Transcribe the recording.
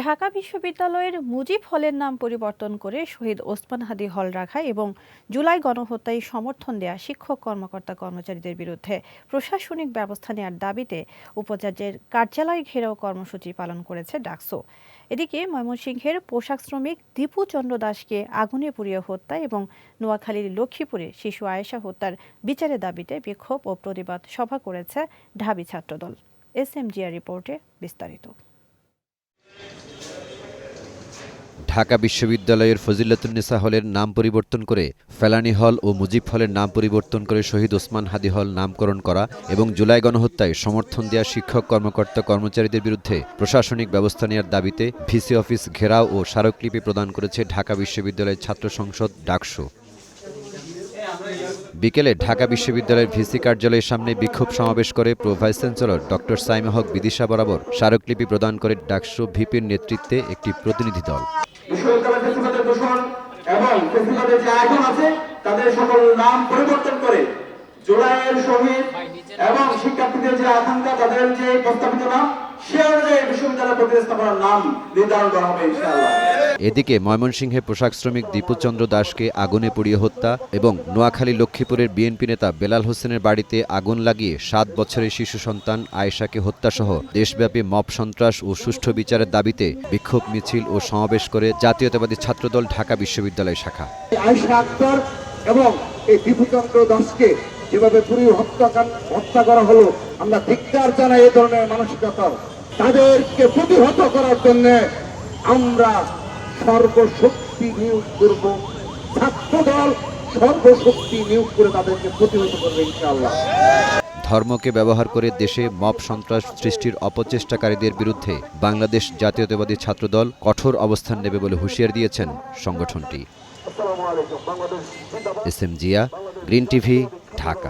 ঢাকা বিশ্ববিদ্যালয়ের মুজিব হলের নাম পরিবর্তন করে শহীদ ওসমান হাদি হল রাখা এবং জুলাই গণহত্যায় সমর্থন দেয়া শিক্ষক কর্মকর্তা কর্মচারীদের বিরুদ্ধে প্রশাসনিক ব্যবস্থা নেওয়ার দাবিতে উপাচার্যের কার্যালয় ঘেরাও কর্মসূচি পালন করেছে ডাকসু। এদিকে ময়মনসিংহের পোশাক শ্রমিক দীপু চন্দ্র দাসকে আগুনে পুড়িয়ে হত্যা এবং নোয়াখালীর লক্ষ্মীপুরে শিশু আয়েশা হত্যার বিচারের দাবিতে বিক্ষোভ ও প্রতিবাদ সভা করেছে ঢাবি ছাত্রদল। SMGR রিপোর্টে বিস্তারিত। ঢাকা বিশ্ববিদ্যালয়ের ফজিলাতুন্নেসা হলের নাম পরিবর্তন করে ফেলানী হল ও মুজিব হলের নাম পরিবর্তন করে শহীদ ওসমান হাদি হল নামকরণ করা এবং জুলাই গণহত্যায় সমর্থন দেওয়া শিক্ষক কর্মকর্তা কর্মচারীদের বিরুদ্ধে প্রশাসনিক ব্যবস্থা নেওয়ার দাবিতে ভিসি অফিস ঘেরাও ও স্মারকলিপি প্রদান করেছে ঢাকা বিশ্ববিদ্যালয়ের ছাত্র সংসদ ডাকসু। বিকেলে ঢাকা বিশ্ববিদ্যালয়ের ভিসি কার্যালয়ের সামনে বিক্ষোভ সমাবেশ করে pro vice chancellor doctor Saima Haque Bidisha বরাবর স্মারকলিপি প্রদান করে ডাকসু ভিপির নেতৃত্বে একটি প্রতিনিধি দল। বিশ্ববিদ্যালয় ফেসিবাদের দূষণ এবং ফেসিবাদের যে আয়োজন আছে তাদের সকল নাম পরিবর্তন করে জুলাইয়ের শহীদ এবং শিক্ষার্থীদের যে আকাঙ্ক্ষা তাদের যে প্রস্তাবিত নাম সে অনুযায়ী বিশ্ববিদ্যালয় প্রতিস্থাপনার নাম নির্ধারণ করা হবে ইনশাআল্লাহ। এদিকে ময়মনসিংহে পোশাক শ্রমিক দীপুচন্দ্র দাসকে আগুনে পুড়িয়ে হত্যা এবং নোয়াখালী লক্ষ্মীপুরের বিএনপি নেতা বেলাল হোসেনের বাড়িতে আগুন লাগিয়ে 7 বছরের শিশু সন্তান আয়েশাকে হত্যাসহ দেশব্যাপী মব সন্ত্রাস ও সুষ্ঠু বিচারের দাবিতে বিক্ষোভ মিছিল ও সমাবেশ করে জাতীয়তাবাদী ছাত্রদল ঢাকা বিশ্ববিদ্যালয় শাখা। আয়েশা আক্তার এবং এই দীপুচন্দ্র দাসকে যেভাবে পুরী হত্যা করা হলো, আমরা ধিক্কার জানাই এই ধরনের মানসিকতা। তাদেরকে প্রতিহত করার জন্য আমরা সর্বশক্তি নিয়োগ করব, ছাত্রদল সর্বশক্তি নিয়োগ করে তাদেরকে প্রতিহত করবে ইনশাআল্লাহ। ধর্মকে ব্যবহার করে দেশে মব সন্ত্রাস সৃষ্টির অপচেষ্টাকারীদের বিরুদ্ধে বাংলাদেশ জাতীয়তাবাদী ছাত্রদল কঠোর অবস্থান নেবে বলে হুঁশিয়ার দিয়েছেন সংগঠনটি। SMGR, green TV, Dhaka.